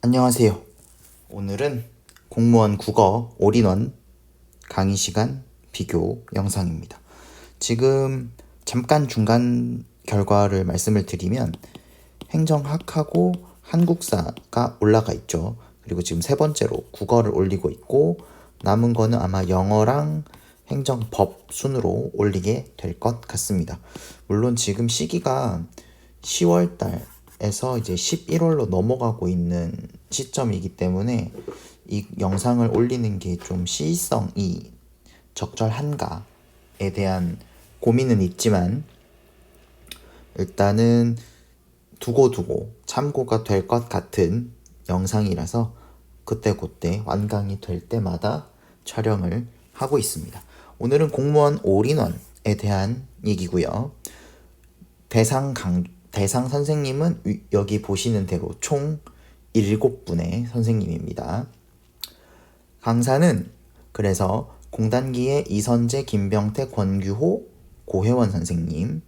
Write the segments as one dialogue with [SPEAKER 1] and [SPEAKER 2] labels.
[SPEAKER 1] 안녕하세요. 오늘은 공무원 국어 올인원 강의 시간 비교 영상입니다. 지금 잠깐 중간 결과를 말씀을 드리면 행정학하고 한국사가 올라가 있죠. 그리고 지금 세 번째로 국어를 올리고 있고 남은 거는 아마 영어랑 행정법 순으로 올리게 될 것 같습니다. 물론 지금 시기가 10월 달에서 이제 11월로 넘어가고 있는 시점이기 때문에 이 영상을 올리는 게 좀 시의성이 적절한가에 대한 고민은 있지만 일단은 두고두고 참고가 될 것 같은 영상이라서 그때그때 완강이 될 때마다 촬영을 하고 있습니다. 오늘은 공무원 올인원에 대한 얘기고요. 대상 선생님은 여기 보시는 대로 총 7분의 선생님입니다. 강사는 그래서 공단기의 이선재, 김병태, 권규호, 고혜원 선생님,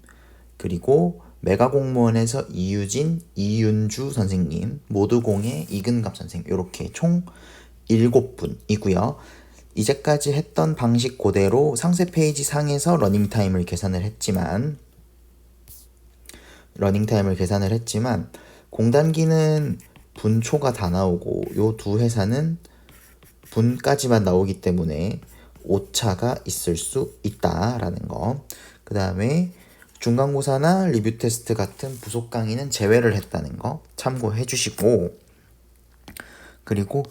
[SPEAKER 1] 그리고 메가공무원에서 이유진, 이윤주 선생님, 모두공의 이근갑 선생님, 이렇게 총 7분이고요. 이제까지 했던 방식 그대로 상세 페이지 상에서 러닝타임을 계산을 했지만 공단기는 분초가 다 나오고 요 두 회사는 분까지만 나오기 때문에 오차가 있을 수 있다라는 거. 그 다음에 중간고사나 리뷰 테스트 같은 부속 강의는 제외를 했다는 거 참고해 주시고, 그리고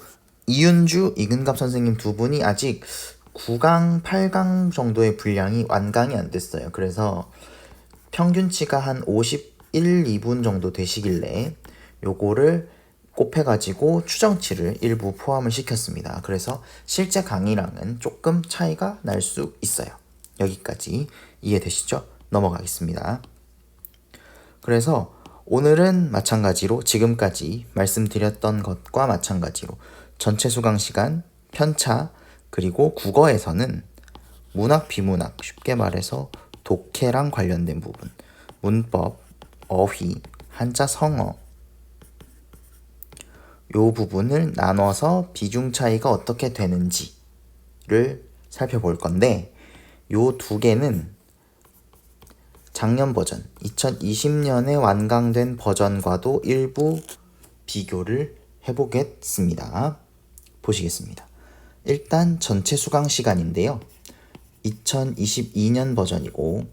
[SPEAKER 1] 이윤주, 이근갑 선생님 두 분이 아직 9강, 8강 정도의 분량이 완강이 안 됐어요. 그래서 평균치가 한 51, 2분 정도 되시길래 요거를 곱해가지고 추정치를 일부 포함을 시켰습니다. 그래서 실제 강의랑은 조금 차이가 날 수 있어요. 여기까지 이해되시죠? 넘어가겠습니다. 그래서 오늘은 마찬가지로 지금까지 말씀드렸던 것과 마찬가지로 전체 수강 시간, 편차, 그리고 국어에서는 문학, 비문학, 쉽게 말해서 독해랑 관련된 부분, 문법, 어휘, 한자 성어, 요 부분을 나눠서 비중 차이가 어떻게 되는지를 살펴볼 건데, 요 두 개는 작년 버전, 2020년에 완강된 버전과도 일부 비교를 해보겠습니다. 보시겠습니다. 일단 전체 수강 시간인데요. 2022년 버전이고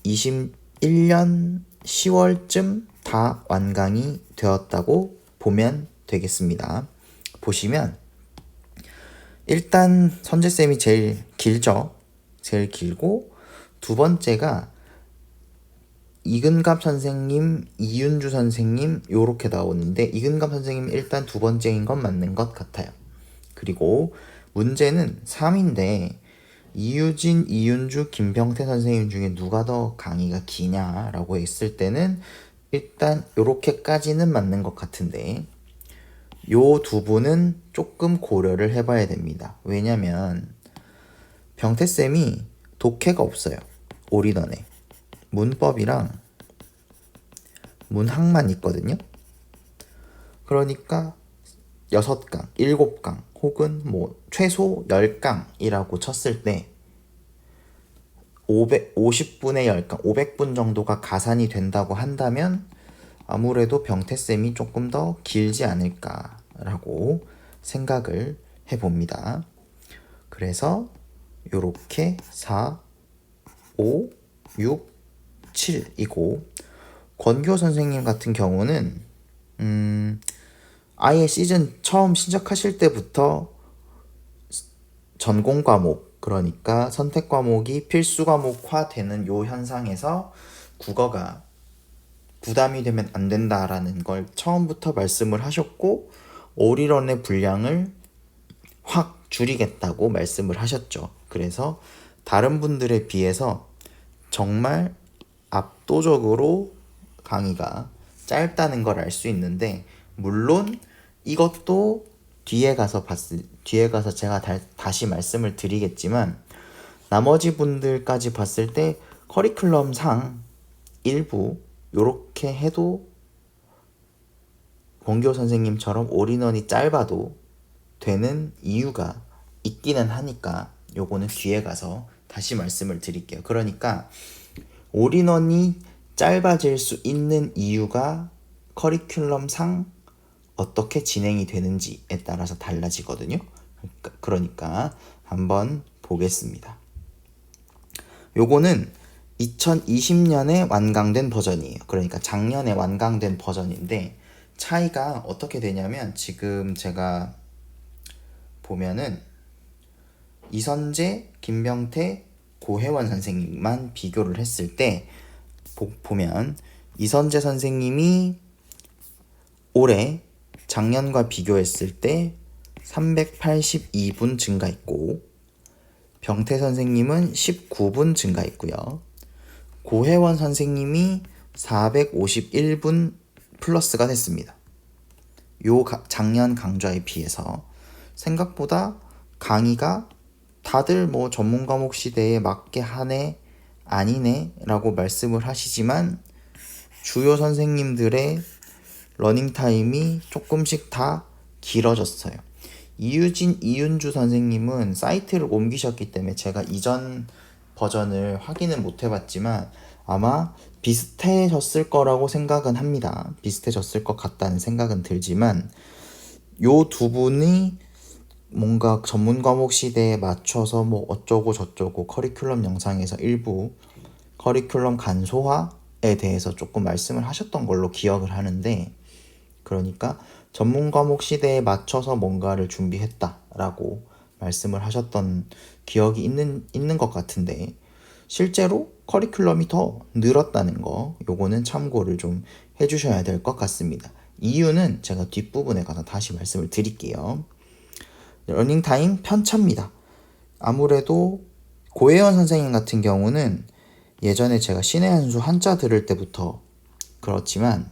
[SPEAKER 1] 21년 10월쯤 다 완강이 되었다고 보면 되겠습니다. 보시면 일단 선재쌤이 제일 길죠. 제일 길고 두 번째가 이근갑 선생님, 이윤주 선생님 요렇게 나오는데 이근갑 선생님 일단 두 번째인 건 맞는 것 같아요. 그리고 문제는 3인데 이유진, 이윤주, 김병태 선생님 중에 누가 더 강의가 기냐라고 했을 때는 일단 요렇게까지는 맞는 것 같은데 요 두 분은 조금 고려를 해봐야 됩니다. 왜냐면 병태쌤이 독해가 없어요. 올인원에 문법이랑 문학만 있거든요. 그러니까 6강, 7강 혹은 뭐 최소 10강이라고 쳤을 때 50분의 10강, 500분 정도가 가산이 된다고 한다면 아무래도 병태쌤이 조금 더 길지 않을까라고 생각을 해봅니다. 그래서 요렇게 4, 5, 6, 7이고 권교 선생님 같은 경우는 아예 시즌 처음 시작하실 때부터 전공 과목, 그러니까 선택 과목이 필수 과목화 되는 요 현상에서 국어가 부담이 되면 안 된다라는 걸 처음부터 말씀을 하셨고 올인원의 분량을 확 줄이겠다고 말씀을 하셨죠. 그래서 다른 분들에 비해서 정말 압도적으로 강의가 짧다는 걸 알 수 있는데, 물론 이것도 뒤에 가서 제가 다시 말씀을 드리겠지만 나머지 분들까지 봤을 때 커리큘럼상 일부 요렇게 해도 권교 선생님처럼 올인원이 짧아도 되는 이유가 있기는 하니까 요거는 뒤에 가서 다시 말씀을 드릴게요. 그러니까 올인원이 짧아질 수 있는 이유가 커리큘럼상 어떻게 진행이 되는지에 따라서 달라지거든요. 그러니까 한번 보겠습니다. 요거는 2020년에 완강된 버전이에요. 그러니까 작년에 완강된 버전인데 차이가 어떻게 되냐면 지금 제가 보면은 이선재, 김병태, 고혜원 선생님만 비교를 했을 때 보면 이선재 선생님이 올해 작년과 비교했을 때 382분 증가했고 병태 선생님은 19분 증가했고요. 고혜원 선생님이 451분 플러스가 됐습니다. 요 작년 강좌에 비해서 생각보다 강의가 다들 뭐 전문 과목 시대에 맞게 하네 아니네 라고 말씀을 하시지만 주요 선생님들의 러닝타임이 조금씩 다 길어졌어요. 이유진, 이윤주 선생님은 사이트를 옮기셨기 때문에 제가 이전 버전을 확인은 못 해봤지만 아마 비슷해졌을 거라고 생각은 합니다. 비슷해졌을 것 같다는 생각은 들지만 요 두 분이 뭔가 전문 과목 시대에 맞춰서 뭐 어쩌고 저쩌고 커리큘럼 영상에서 일부 커리큘럼 간소화에 대해서 조금 말씀을 하셨던 걸로 기억을 하는데 그러니까 전문 과목 시대에 맞춰서 뭔가를 준비했다라고 말씀을 하셨던 기억이 있는 것 같은데 실제로 커리큘럼이 더 늘었다는 거 요거는 참고를 좀 해주셔야 될 것 같습니다. 이유는 제가 뒷부분에 가서 다시 말씀을 드릴게요. 러닝타임 편차입니다. 아무래도 고혜원 선생님 같은 경우는 예전에 제가 신의 한 수 한자 들을 때부터 그렇지만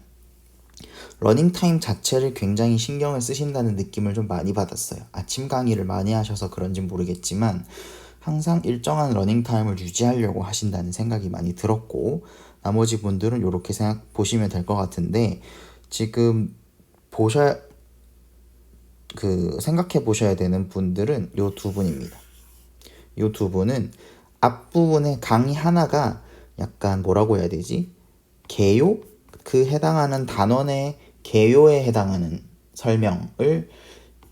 [SPEAKER 1] 러닝타임 자체를 굉장히 신경을 쓰신다는 느낌을 좀 많이 받았어요. 아침 강의를 많이 하셔서 그런지 모르겠지만 항상 일정한 러닝타임을 유지하려고 하신다는 생각이 많이 들었고 나머지 분들은 이렇게 보시면 될 것 같은데 지금 생각해 보셔야 되는 분들은 요 두 분입니다. 요 두 분은 앞부분에 강의 하나가 약간 뭐라고 해야 되지? 개요? 그 해당하는 단원의 개요에 해당하는 설명을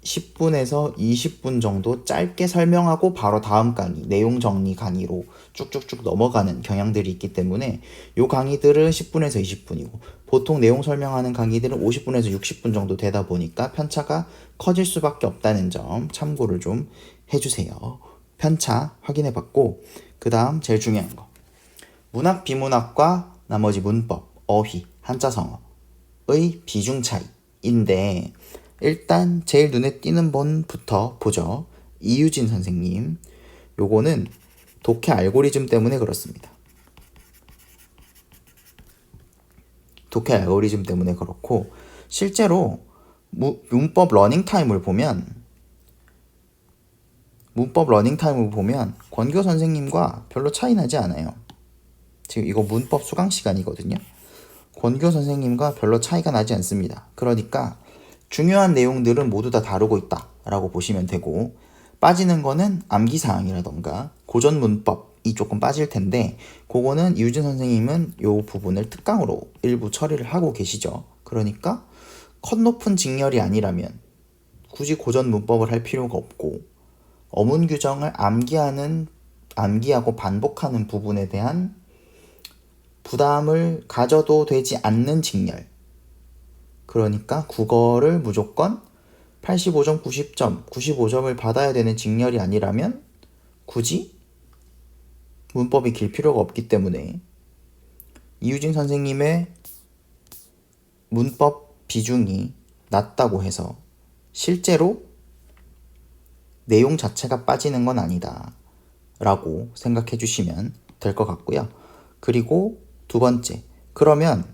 [SPEAKER 1] 10분에서 20분 정도 짧게 설명하고 바로 다음 강의, 내용 정리 강의로 쭉쭉쭉 넘어가는 경향들이 있기 때문에 요 강의들은 10분에서 20분이고 보통 내용 설명하는 강의들은 50분에서 60분 정도 되다 보니까 편차가 커질 수밖에 없다는 점 참고를 좀 해주세요. 편차 확인해봤고 그 다음 제일 중요한 거 문학, 비문학과 나머지 문법, 어휘, 한자성어의 비중 차이인데 일단 제일 눈에 띄는 번부터 보죠. 이유진 선생님 요거는 독해 알고리즘 때문에 그렇습니다. 독해 알고리즘 때문에 그렇고 실제로 문법 러닝타임을 보면 권교 선생님과 별로 차이 나지 않아요. 지금 이거 문법 수강 시간이거든요. 권교 선생님과 별로 차이가 나지 않습니다. 그러니까 중요한 내용들은 모두 다 다루고 있다라고 보시면 되고 빠지는 거는 암기사항이라던가 고전 문법이 조금 빠질 텐데 그거는 이유진 선생님은 이 부분을 특강으로 일부 처리를 하고 계시죠. 그러니까 컷 높은 직렬이 아니라면 굳이 고전 문법을 할 필요가 없고 어문 규정을 암기하고 반복하는 부분에 대한 부담을 가져도 되지 않는 직렬 그러니까 국어를 무조건 85점, 90점, 95점을 받아야 되는 직렬이 아니라면 굳이 문법이 길 필요가 없기 때문에 이유진 선생님의 문법 비중이 낮다고 해서 실제로 내용 자체가 빠지는 건 아니다 라고 생각해 주시면 될 것 같고요. 그리고 두 번째, 그러면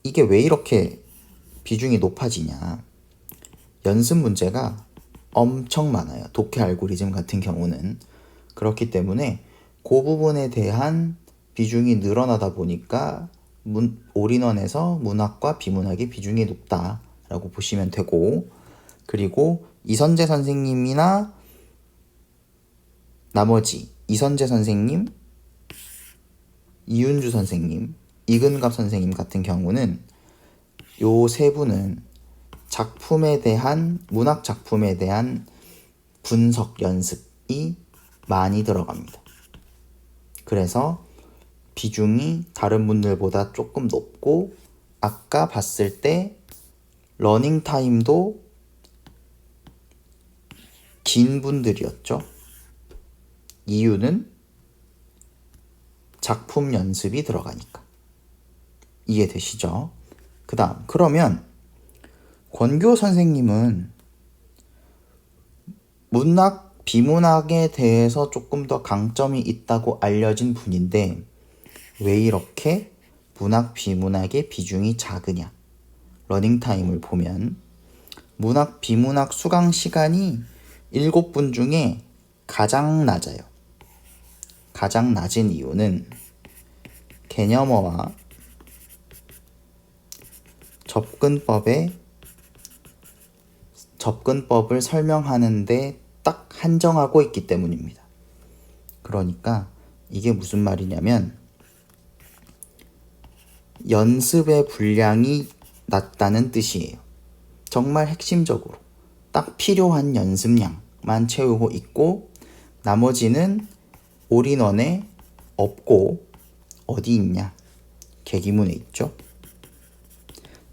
[SPEAKER 1] 이게 왜 이렇게 비중이 높아지냐? 연습 문제가 엄청 많아요. 독해 알고리즘 같은 경우는. 그렇기 때문에 그 부분에 대한 비중이 늘어나다 보니까 올인원에서 문학과 비문학의 비중이 높다 라고 보시면 되고, 그리고 이선재 선생님이나 나머지 이선재 선생님, 이윤주 선생님, 이근갑 선생님 같은 경우는 요 세 분은 문학 작품에 대한 분석 연습이 많이 들어갑니다. 그래서 비중이 다른 분들보다 조금 높고, 아까 봤을 때 러닝 타임도 긴 분들이었죠. 이유는 작품 연습이 들어가니까. 이해되시죠? 그러면 권교 선생님은 문학, 비문학에 대해서 조금 더 강점이 있다고 알려진 분인데 왜 이렇게 문학, 비문학의 비중이 작으냐? 러닝타임을 보면 문학, 비문학 수강 시간이 7분 중에 가장 낮아요. 가장 낮은 이유는 개념어와 접근법을 설명하는데 딱 한정하고 있기 때문입니다. 그러니까 이게 무슨 말이냐면 연습의 분량이 낮다는 뜻이에요. 정말 핵심적으로 딱 필요한 연습량만 채우고 있고 나머지는 올인원에 없고 어디 있냐? 계기문에 있죠.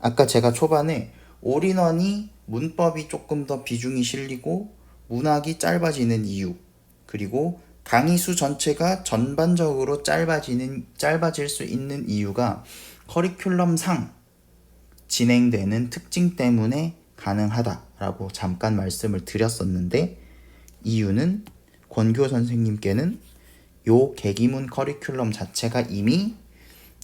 [SPEAKER 1] 아까 제가 초반에 올인원이 문법이 조금 더 비중이 실리고 문학이 짧아지는 이유, 그리고 강의 수 전체가 전반적으로 짧아질 수 있는 이유가 커리큘럼상 진행되는 특징 때문에 가능하다라고 잠깐 말씀을 드렸었는데, 이유는 권교 선생님께는 요 계기문 커리큘럼 자체가 이미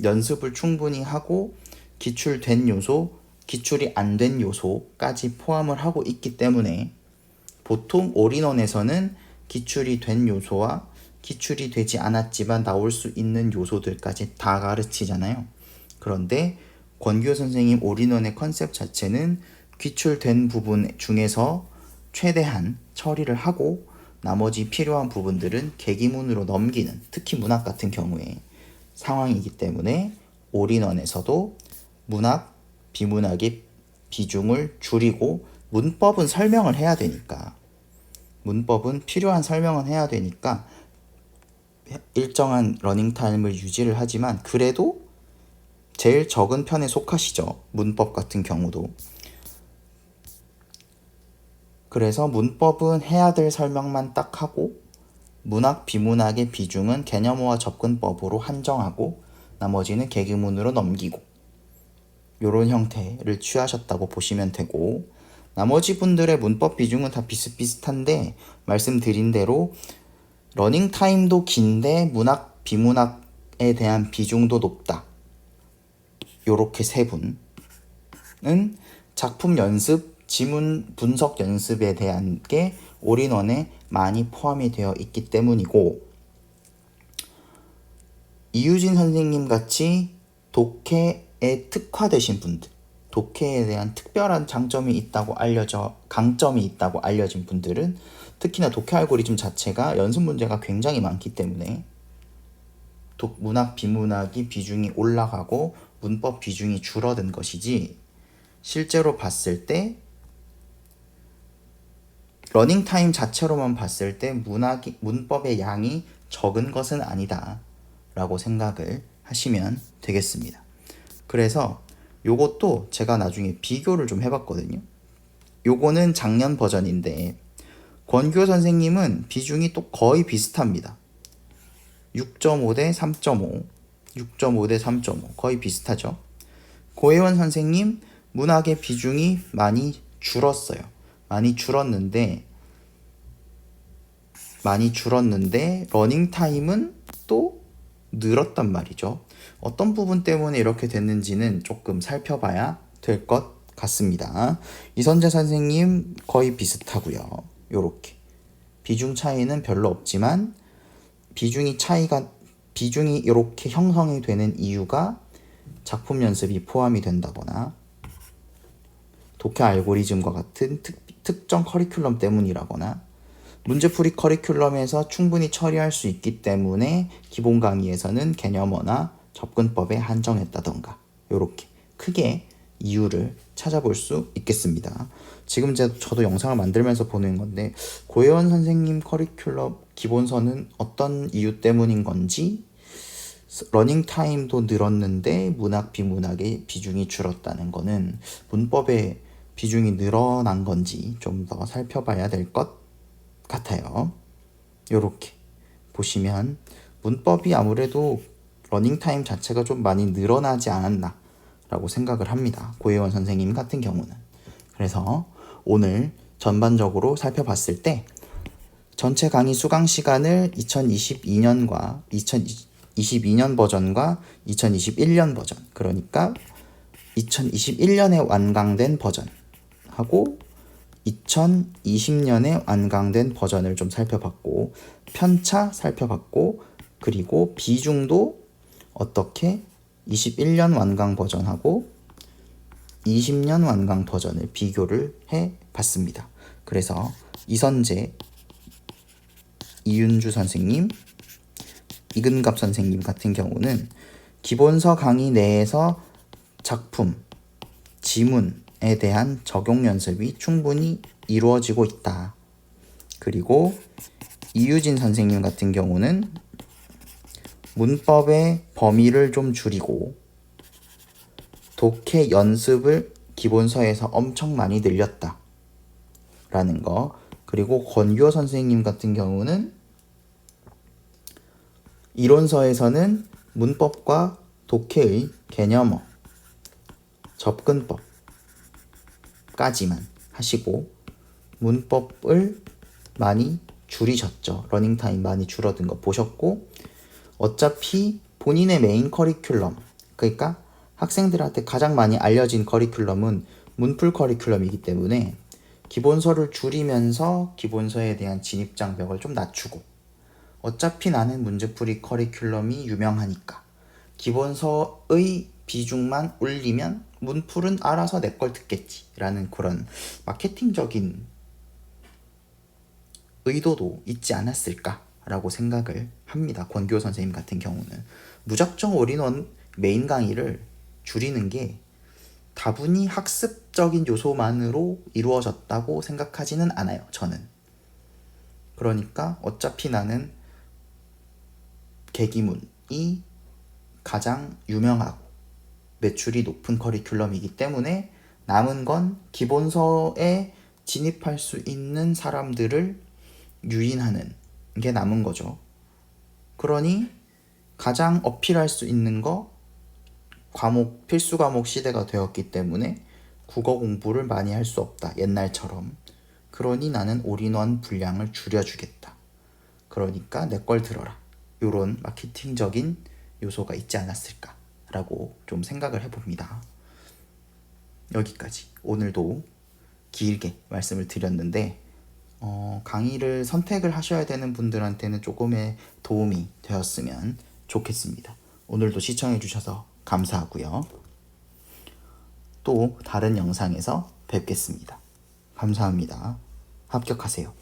[SPEAKER 1] 연습을 충분히 하고 기출된 요소, 기출이 안 된 요소까지 포함을 하고 있기 때문에 보통 올인원에서는 기출이 된 요소와 기출이 되지 않았지만 나올 수 있는 요소들까지 다 가르치잖아요. 그런데 권교 선생님 올인원의 컨셉 자체는 기출된 부분 중에서 최대한 처리를 하고 나머지 필요한 부분들은 계기문으로 넘기는, 특히 문학 같은 경우에 상황이기 때문에 올인원에서도 문학, 비문학의 비중을 줄이고 문법은 설명을 해야 되니까 필요한 설명은 해야 되니까 일정한 러닝타임을 유지를 하지만 그래도 제일 적은 편에 속하시죠. 문법 같은 경우도. 그래서 문법은 해야 될 설명만 딱 하고 문학, 비문학의 비중은 개념어와 접근법으로 한정하고 나머지는 계기문으로 넘기고 이런 형태를 취하셨다고 보시면 되고, 나머지 분들의 문법 비중은 다 비슷비슷한데 말씀드린 대로 러닝타임도 긴데 문학, 비문학에 대한 비중도 높다. 요렇게 세 분은 작품 연습, 지문 분석 연습에 대한 게 올인원에 많이 포함이 되어 있기 때문이고, 이유진 선생님 같이 독해에 특화되신 분들, 독해에 대한 특별한 강점이 있다고 알려진 분들은 특히나 독해 알고리즘 자체가 연습 문제가 굉장히 많기 때문에 문학, 비문학이 비중이 올라가고 문법 비중이 줄어든 것이지, 실제로 봤을 때 러닝타임 자체로만 봤을 때 문법의 양이 적은 것은 아니다 라고 생각을 하시면 되겠습니다. 그래서 요것도 제가 나중에 비교를 좀 해봤거든요. 요거는 작년 버전인데 권교 선생님은 비중이 또 거의 비슷합니다. 6.5 대 3.5, 6.5 대 3.5 거의 비슷하죠. 고혜원 선생님 문학의 비중이 많이 줄었어요. 많이 줄었는데 러닝타임은 또 늘었단 말이죠. 어떤 부분 때문에 이렇게 됐는지는 조금 살펴봐야 될 것 같습니다. 이선재 선생님 거의 비슷하고요. 요렇게 비중 차이는 별로 없지만 비중이 이렇게 형성이 되는 이유가 작품 연습이 포함이 된다거나 독해 알고리즘과 같은 특정 커리큘럼 때문이라거나 문제풀이 커리큘럼에서 충분히 처리할 수 있기 때문에 기본 강의에서는 개념어나 접근법에 한정했다던가 이렇게 크게 이유를 찾아볼 수 있겠습니다. 지금 저도 영상을 만들면서 보는 건데 고혜원 선생님 커리큘럼 기본서는 어떤 이유 때문인 건지 러닝 타임도 늘었는데 문학 비문학의 비중이 줄었다는 거는 문법의 비중이 늘어난 건지 좀 더 살펴봐야 될 것 같아요. 요렇게 보시면 문법이 아무래도 러닝타임 자체가 좀 많이 늘어나지 않았나 라고 생각을 합니다. 고혜원 선생님 같은 경우는. 그래서 오늘 전반적으로 살펴봤을 때 전체 강의 수강 시간을 2022년과 2022년 버전과 2021년 버전, 그러니까 2021년에 완강된 버전하고 2020년에 완강된 버전을 좀 살펴봤고 편차 살펴봤고 그리고 비중도 어떻게 21년 완강 버전하고 20년 완강 버전을 비교를 해 봤습니다. 그래서 이선재, 이윤주 선생님, 이근갑 선생님 같은 경우는 기본서 강의 내에서 작품, 지문에 대한 적용 연습이 충분히 이루어지고 있다. 그리고 이유진 선생님 같은 경우는 문법의 범위를 좀 줄이고 독해 연습을 기본서에서 엄청 많이 늘렸다 라는 거. 그리고 권규호 선생님 같은 경우는 이론서에서는 문법과 독해의 개념어, 접근법까지만 하시고 문법을 많이 줄이셨죠. 러닝타임 많이 줄어든 거 보셨고 어차피 본인의 메인 커리큘럼, 그러니까 학생들한테 가장 많이 알려진 커리큘럼은 문풀 커리큘럼이기 때문에 기본서를 줄이면서 기본서에 대한 진입장벽을 좀 낮추고 어차피 나는 문제풀이 커리큘럼이 유명하니까 기본서의 비중만 올리면 문풀은 알아서 내 걸 듣겠지 라는 그런 마케팅적인 의도도 있지 않았을까 라고 생각을 합니다. 권교호 선생님 같은 경우는 무작정 올인원 메인 강의를 줄이는 게 다분히 학습적인 요소만으로 이루어졌다고 생각하지는 않아요. 저는. 그러니까 어차피 나는 계기문이 가장 유명하고 매출이 높은 커리큘럼이기 때문에 남은 건 기본서에 진입할 수 있는 사람들을 유인하는 게 남은 거죠. 그러니 가장 어필할 수 있는 거 과목, 필수 과목 시대가 되었기 때문에 국어 공부를 많이 할 수 없다. 옛날처럼. 그러니 나는 올인원 분량을 줄여주겠다. 그러니까 내 걸 들어라. 이런 마케팅적인 요소가 있지 않았을까라고 좀 생각을 해봅니다. 여기까지. 오늘도 길게 말씀을 드렸는데 강의를 선택을 하셔야 되는 분들한테는 조금의 도움이 되었으면 좋겠습니다. 오늘도 시청해주셔서 감사하고요. 또 다른 영상에서 뵙겠습니다. 감사합니다. 합격하세요.